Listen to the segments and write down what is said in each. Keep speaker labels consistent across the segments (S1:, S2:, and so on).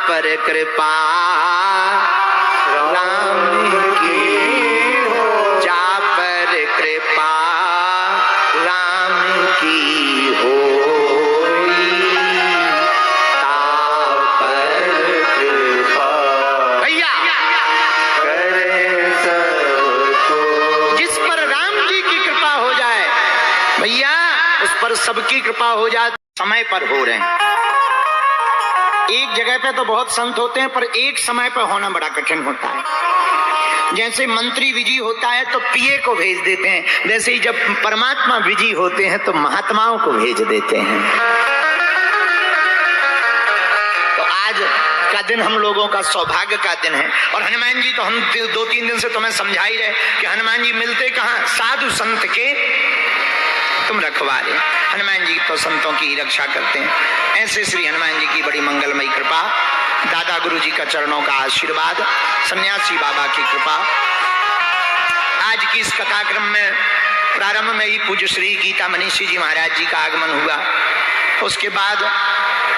S1: पर कृपा राम की हो, जा पर कृपा राम की हो, ता पर कृपा भैया करे सबको। जिस पर राम जी की कृपा हो जाए भैया, उस पर सबकी कृपा हो जाए। समय पर हो रहे हैं। एक जगह पे तो बहुत संत होते हैं, पर एक समय पर होना बड़ा कठिन होता है। जैसे मंत्री विजयी होता है तो पीए को भेज देते हैं, वैसे ही जब परमात्मा विजयी होते हैं तो महात्माओं को भेज देते हैं। तो आज का दिन हम लोगों का सौभाग्य का दिन है। और हनुमान जी तो हम 2-3 दिन से तुम्हें समझा ही रहे कि हनुमान जी मिलते कहाँ, साधु संत के तुम रखवारे। हनुमान जी तो संतों की रक्षा करते हैं। ऐसे श्री हनुमान जी की बड़ी मंगलमयी कृपा, दादा गुरु जी का चरणों का आशीर्वाद, सन्यासी बाबा की कृपा। आज की इस कथाक्रम में प्रारंभ में ही पूज्य श्री गीता मनीषी जी महाराज जी का आगमन हुआ। उसके बाद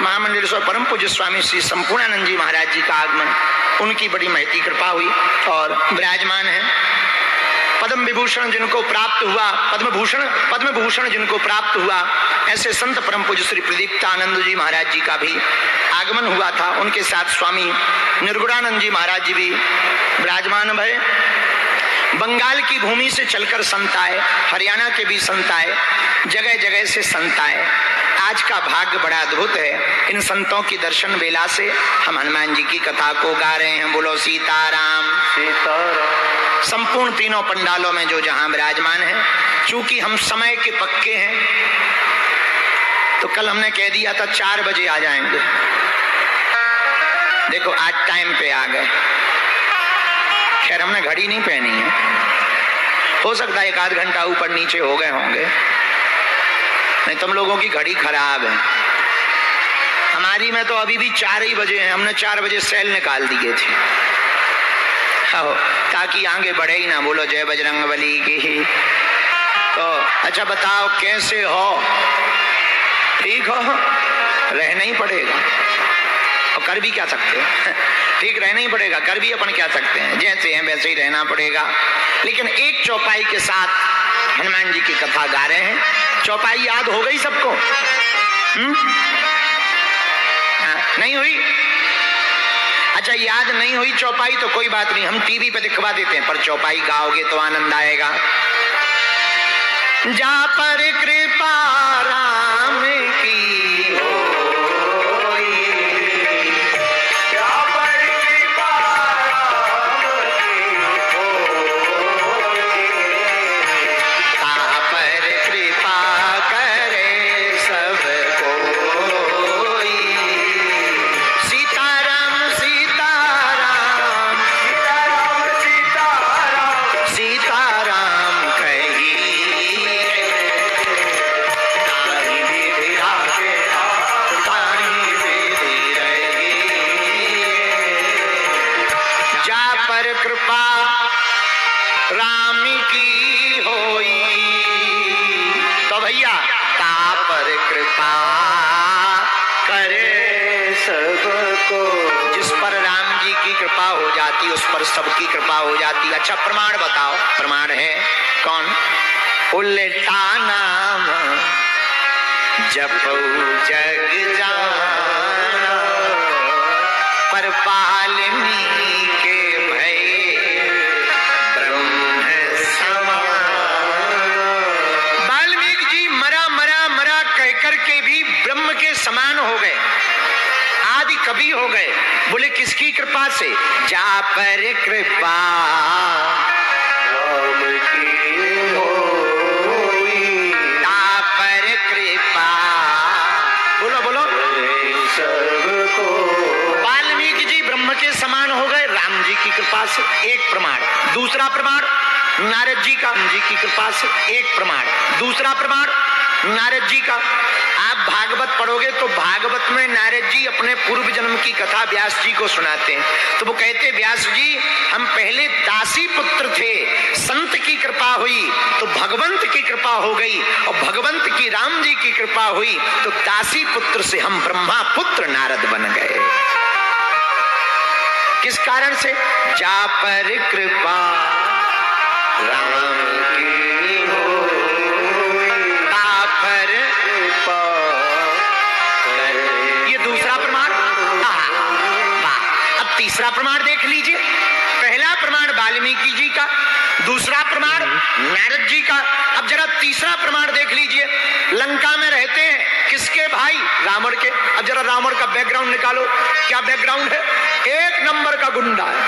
S1: महामंडलेश्वर परम पूज्य स्वामी श्री संपूर्णानंद जी महाराज जी का आगमन, उनकी बड़ी महती कृपा हुई और विराजमान है। पद्म विभूषण जिनको प्राप्त हुआ, पद्म भूषण जिनको प्राप्त हुआ, ऐसे संत परम पूज्य श्री प्रदीप्तानंद जी महाराज जी का भी आगमन हुआ था। उनके साथ स्वामी निर्गुणानंद जी महाराज जी भी विराजमान भये। बंगाल की भूमि से चलकर संत आए, हरियाणा के भी संत आए, जगह जगह से संत आए। आज का भाग्य बड़ा अद्भुत है। इन संतों की दर्शन बेला से हम हनुमान जी की कथा को गा रहे हैं। बोलो सीताराम सीताराम। संपूर्ण तीनों पंडालों में जो जहां विराजमान है, चूंकि हम समय के पक्के हैं तो कल हमने कह दिया था 4 बजे आ जाएंगे। देखो आज टाइम पे आ गए। खैर हमने घड़ी नहीं पहनी है, हो सकता है 1-8 घंटा ऊपर नीचे हो गए होंगे, नहीं तुम लोगों की घड़ी खराब है। हमारी में तो अभी भी 4 ही बजे हैं। हमने 4 बजे सेल निकाल दिए थे ताकि आगे बढ़े ही ना। बोलो जय बजरंगबली की। तो अच्छा बताओ कैसे हो? ठीक हो? रहना ही पड़ेगा और कर भी क्या सकते हैं। ठीक रहना ही पड़ेगा, कर भी अपन क्या सकते हैं। जैसे हैं वैसे ही रहना पड़ेगा। लेकिन एक चौपाई के साथ हनुमान जी की कथा गा रहे हैं। चौपाई याद हो गई सबको? नहीं हुई? अच्छा याद नहीं हुई चौपाई तो कोई बात नहीं, हम टीवी पे दिखवा देते हैं, पर चौपाई गाओगे तो आनंद आएगा। जा पर कृपा राम की हो, जा पर कृपा राम की हो, ता पर कृपा करे सबको। कृपा राम की होई तो भैया ता पर कृपा करे सबको। जिस पर राम जी की कृपा हो जाती उस पर सबकी कृपा हो जाती। अच्छा प्रमाण बताओ। प्रमाण है कौन? उल्टा नाम जपौ जग जाना, पर वाल्मीकि समान हो गए, आदि कवि हो गए। बोले किसकी कृपा से? जा पर कृपा राम की होई, ता पर कृपा। बोलो बोलो सबको। वाल्मीकि जी ब्रह्म के समान हो गए राम जी की कृपा से। एक प्रमाण। दूसरा प्रमाण नारद जी का, जी की कृपा से। एक प्रमाण। दूसरा प्रमाण नारद जी का। आप भागवत पढ़ोगे तो भागवत में नारद जी अपने पूर्व जन्म की कथा व्यास जी को सुनाते हैं। तो वो कहते व्यास जी हम पहले दासी पुत्र थे, संत की कृपा हुई तो भगवंत की कृपा हो गई, और भगवंत की राम जी की कृपा हुई तो दासी पुत्र से हम ब्रह्मा पुत्र नारद बन गए। किस कारण से? जा पर कृपा राम की हो, ता पर कृपा। ये दूसरा प्रमाण। अब तीसरा प्रमाण देख लीजिए। पहला प्रमाण वाल्मीकि जी का, दूसरा प्रमाण नारद जी का। अब जरा तीसरा प्रमाण देख लीजिए। लंका में रहते हैं किसके भाई? रावण के। अब जरा रावण का बैकग्राउंड निकालो, क्या बैकग्राउंड है? एक नंबर का गुंडा है,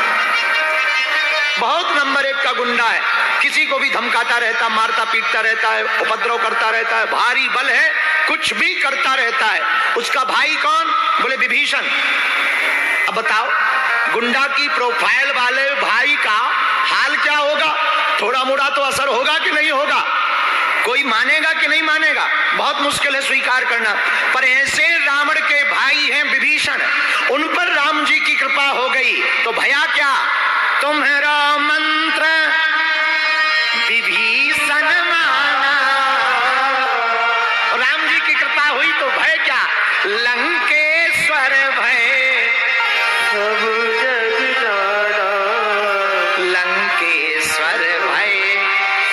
S1: बहुत नंबर एक का गुंडा है। किसी को भी धमकाता रहता, मारता पीटता रहता है, उपद्रव करता रहता है, भारी बल है, कुछ भी करता रहता है। उसका भाई कौन? बोले विभीषण। अब बताओ, गुंडा की प्रोफाइल वाले भाई का हाल क्या होगा? थोड़ा मोड़ा तो असर होगा कि नहीं होगा? कोई मानेगा कि नहीं मानेगा? बहुत मुश्किल है स्वीकार करना। पर ऐसे रावण के भाई हैं विभीषण, उन पर राम जी की कृपा हो गई तो भया क्या? तुम्हारा मंत्र विभीषण माना। राम जी की कृपा हुई तो भय क्या? लंकेश्वर भय सब जग जाना। लंकेश्वर भय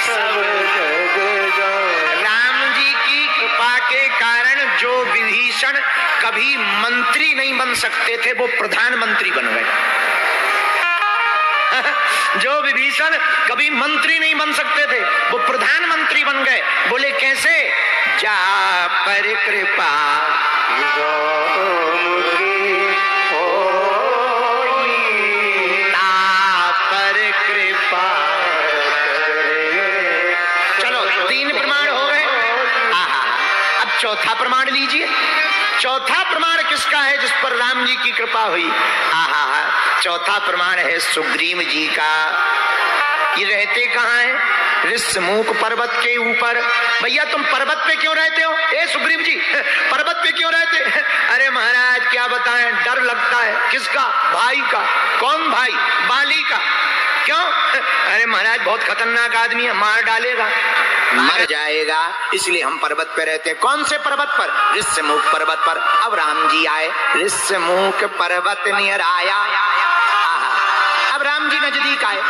S1: सब जग जाना। राम जी की कृपा के कारण जो विभीषण कभी मंत्री नहीं बन सकते थे वो प्रधानमंत्री बन गए। जो विभीषण कभी मंत्री नहीं बन सकते थे वो प्रधानमंत्री बन गए। बोले कैसे? जा पर कृपा पर कृपा। चलो 3 प्रमाण हो गए। अब चौथा प्रमाण लीजिए। चौथा प्रमाण किसका है जिस पर राम जी की कृपा हुई? चौथा प्रमाण है सुग्रीव जी का। ये रहते कहाँ हैं? ऋष्यमुख पर्वत के ऊपर। भैया तुम पर्वत पे क्यों रहते हो? ए सुग्रीव जी, पर्वत पे क्यों रहते? अरे महाराज क्या बताएं, डर लगता है। किसका? भाई का। कौन भाई? बाली का। क्यों? अरे महाराज बहुत खतरनाक आदमी है, मार डालेगा, मर जाएगा, इसलिए हम पर्वत पे रहते हैं। कौन से पर्वत पर? ऋष्यमुख पर्वत पर। अब राम जी आए, ऋष्यमुख पर्वत नियर आया। अब राम जी नजदीक आए।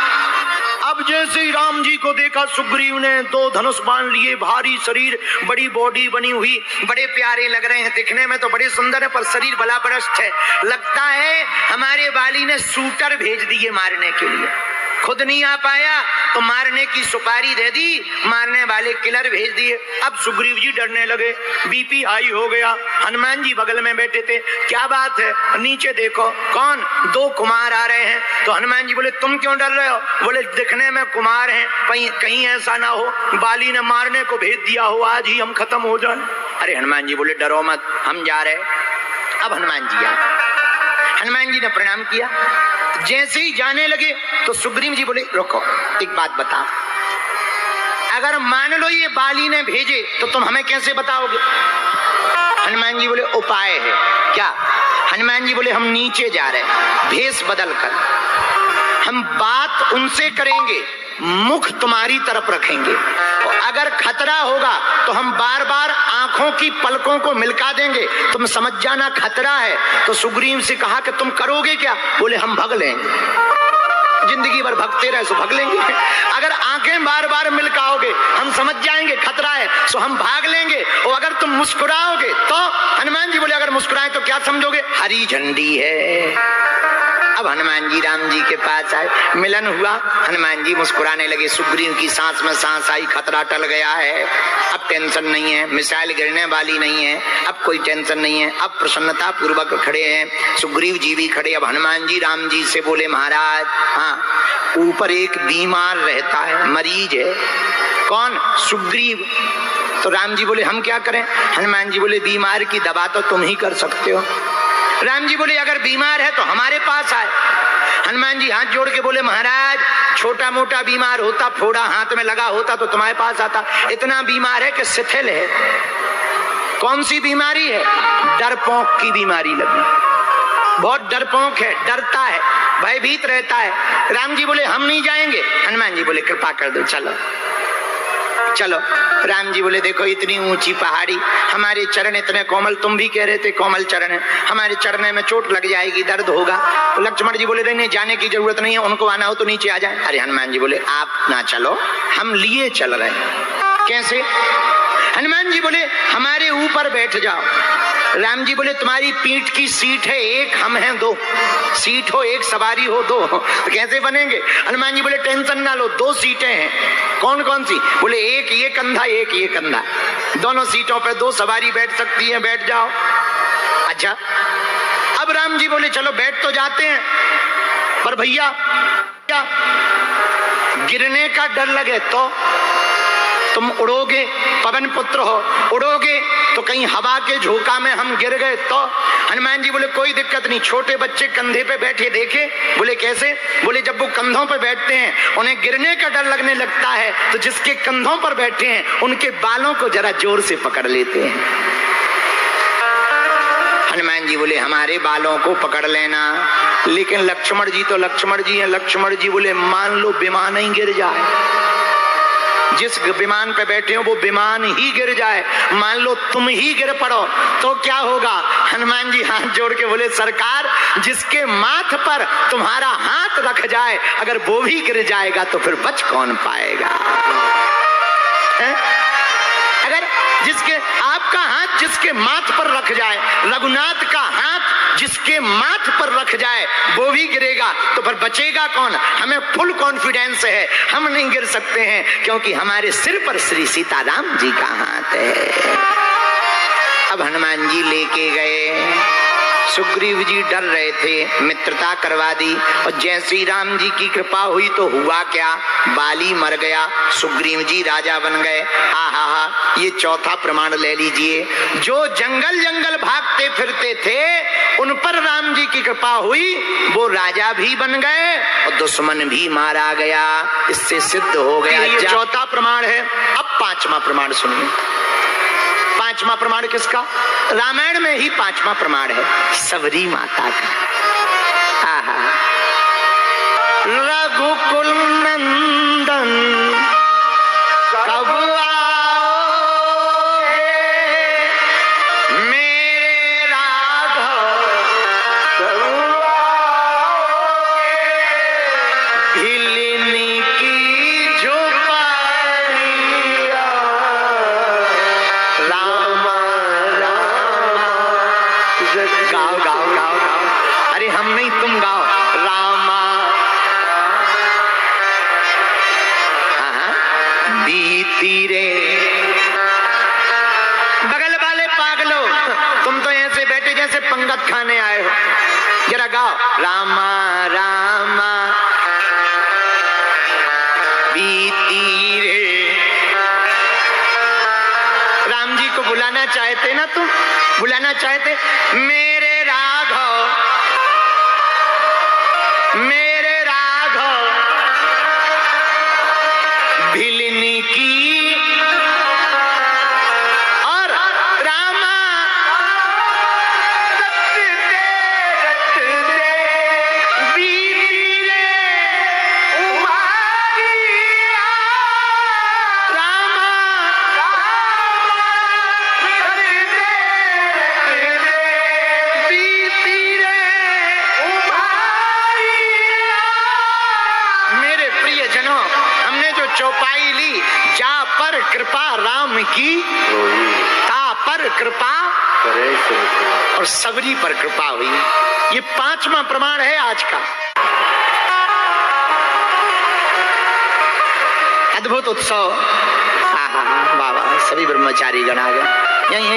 S1: अब जैसे ही राम जी को देखा सुग्रीव ने 2 धनुष बाण लिए, भारी शरीर, बड़ी बॉडी बनी हुई, बड़े प्यारे लग रहे हैं दिखने में तो बड़े सुंदर है, पर शरीर बला बरस्त है। लगता है हमारे बाली ने शूटर भेज दिए मारने के लिए। खुद नहीं आ पाया तो मारने की सुपारी दे दी, मारने वाले किलर भेज दिए। अब सुग्रीव जी डरने लगे, बीपी हाई हो गया। हनुमान जी बगल में बैठे थे। क्या बात है? नीचे देखो। कौन? 2 कुमार आ रहे हैं। तो हनुमान जी बोले तुम क्यों डर रहे हो? बोले दिखने में कुमार हैं, कहीं ऐसा ना हो बाली ने मारने को भेज दिया हो, आज ही हम खत्म हो जाए। अरे हनुमान जी बोले डरो मत, हम जा रहे। अब हनुमान जी आए। हनुमान जी ने प्रणाम किया। जैसे ही जाने लगे तो सुग्रीव जी बोले रुको, एक बात बताओ, अगर मान लो ये बाली ने भेजे तो तुम हमें कैसे बताओगे? हनुमान जी बोले उपाय है। क्या? हनुमान जी बोले हम नीचे जा रहे हैं, भेष बदल कर हम बात उनसे करेंगे, मुख तुम्हारी तरफ रखेंगे, और अगर खतरा होगा तो हम बार बार आंखों की पलकों को मिलका देंगे, तुम समझ जाना खतरा है। तो सुग्रीव से कहा कि तुम करोगे क्या? बोले हम भग लेंगे, जिंदगी भर भगते रहे सो भग लेंगे। अगर आंखें बार बार मिलकाओगे हम समझ जाएंगे खतरा है सो हम भाग लेंगे, और अगर तुम मुस्कुराओगे तो? हनुमान जी बोले अगर मुस्कुराए तो क्या समझोगे? हरी झंडी है। अब हनुमान जी राम जी के पास आए, मिलन हुआ, हनुमान जी मुस्कुराने लगे। सुग्रीव की सांस में सांस आई, खतरा टल गया है, अब टेंशन नहीं है, मिसाइल गिरने वाली नहीं है, अब कोई टेंशन नहीं है। अब प्रसन्नता पूर्वक खड़े हैं, सुग्रीव जी भी खड़े। अब हनुमान जी राम जी से बोले महाराज, हाँ ऊपर एक बीमार रहता है, मरीज है। कौन? सुग्रीव। तो राम जी बोले हम क्या करें? हनुमान जी बोले बीमार की दवा तो तुम ही कर सकते हो। राम जी बोले अगर बीमार है तो हमारे पास आए। हनुमान जी हाथ जोड़ के बोले महाराज छोटा मोटा बीमार होता, फोड़ा हाथ में लगा होता तो तुम्हारे पास आता, इतना बीमार है कि शिथिल है। कौन सी बीमारी है? डरपोक की बीमारी लगी, बहुत डरपोक है, डरता है, भयभीत रहता है। राम जी बोले हम नहीं जाएंगे। हनुमान जी बोले कृपा कर दो, चलो। चलो। राम जी बोले देखो इतनी ऊंची पहाड़ी, हमारे चरण इतने कोमल, तुम भी कह रहे थे कोमल चरण है, हमारे चढ़ने में चोट लग जाएगी, दर्द होगा। तो लक्ष्मण जी बोले नहीं, जाने की जरूरत नहीं है, उनको आना हो तो नीचे आ जाए। अरे हनुमान जी बोले आप ना चलो, हम लिए चल रहे हैं। कैसे? हनुमान जी बोले हमारे ऊपर बैठ जाओ। राम जी बोले तुम्हारी पीठ की सीट है एक, हम हैं दो, सीट हो एक, सवारी हो दो, तो कैसे बनेंगे? हनुमान जी बोले टेंशन ना लो, दो सीटें हैं। कौन कौन सी? बोले एक ये कंधा, एक ये कंधा, दोनों सीटों पे दो सवारी बैठ सकती है, बैठ जाओ। अच्छा, अब राम जी बोले चलो बैठ तो जाते हैं, पर भैया क्या गिरने का डर लगे तो? तुम उड़ोगे, पवन पुत्र हो, उड़ोगे तो कहीं हवा के झोंका में हम गिर गए तो? हनुमान जी बोले कोई दिक्कत नहीं, छोटे बच्चे कंधे पे बैठे देखे? बोले कैसे? बोले जब वो कंधों पे बैठते हैं उन्हें गिरने का डर लगने लगता है, तो जिसके कंधों पर बैठे हैं उनके बालों को जरा जोर से पकड़ लेते हैं। हनुमान जी बोले हमारे बालों को पकड़ लेना, लेकिन लक्ष्मण जी तो लक्ष्मण जी हैं। लक्ष्मण जी बोले मान लो विमान ही गिर जाए, जिस विमान पे बैठे हो वो विमान ही गिर जाए, मान लो तुम ही गिर पड़ो तो क्या होगा? हनुमान जी हाथ जोड़ के बोले सरकार, जिसके माथ पर तुम्हारा हाथ रख जाए अगर वो भी गिर जाएगा तो फिर बच कौन पाएगा? है? अगर जिसके आपका हाथ जिसके माथ पर रख जाए, रघुनाथ का हाथ जिसके माथ पर रख जाए वो भी गिरेगा तो फिर बचेगा कौन? हमें फुल कॉन्फिडेंस है, हम नहीं गिर सकते हैं क्योंकि हमारे सिर पर श्री सीताराम जी का हाथ है। अब हनुमान जी लेके गए, सुग्रीव जी डर रहे थे, मित्रता करवा दी, और जैसे ही राम जी की कृपा हुई तो हुआ क्या? बाली मर गया, सुग्रीव जी राजा बन गए। आहा हा, ये चौथा प्रमाण ले लीजिए। जो जंगल जंगल भागते फिरते थे उन पर राम जी की कृपा हुई, वो राजा भी बन गए और दुश्मन भी मारा गया। इससे सिद्ध हो गया ये चौथा प्रमाण है। अब पांचवा प्रमाण सुनिए। पांचवा प्रमाण किसका? रामायण में ही पांचवा प्रमाण है, सबरी माता का। आहा, रघुकुल नंदन कब आओगे मेरे राघव, कब आओगे भिलिनी की झोपड़िया। गाओ गाओ गाओ गाओ, अरे हम नहीं तुम गाओ। रामा बीती रे, बगल वाले पागलो तुम तो ऐसे बैठे जैसे पंगत खाने आए हो, जरा गाओ। रामा रामा बीती रे। राम जी को बुलाना चाहते ना तुम, बुलाना चाहते मेरे राघव, मेरे राघव भिलिनी की, और रामा रट दे बीती रे उमारिया। रामा चौपाई ली, जा पर कृपा राम की, ता पर कृपा और सबरी पर कृपा हुई। ये पांचवा प्रमाण है आज का। अद्भुत उत्सव। वाह वाह, सभी ब्रह्मचारी गण आ गए। यही